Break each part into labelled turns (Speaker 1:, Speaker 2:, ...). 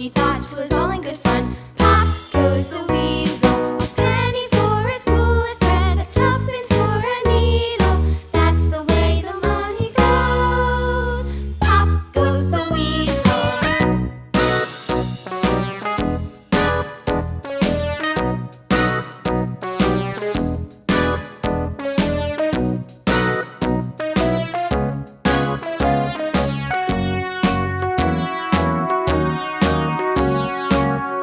Speaker 1: monkey thought 'twas all in good fun. Pop goes the weasel, a penny for a spool of thread, a tuppence for a needle. That's the way the money goes. Pop goes the weasel.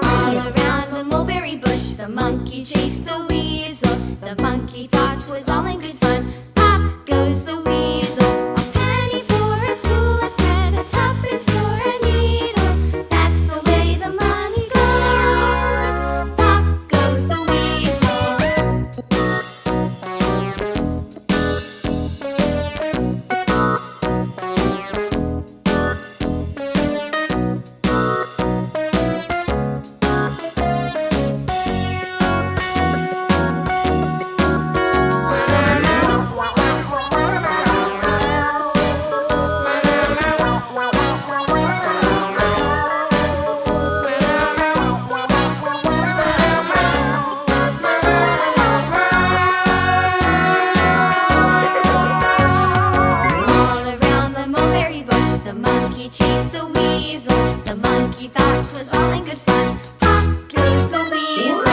Speaker 1: All around the mulberry bush, the monkey chased the weasel. The monkey thought 'twas all in good fun. Pop goes the weasel, a penny for a spool of thread, a tuppence for a needle. That's the way the money goes. Pop goes the weasel. All around the mulberry bush, the monkey chased the weasel. The monkey thought 'twas all in good fun. Pop goes the weasel.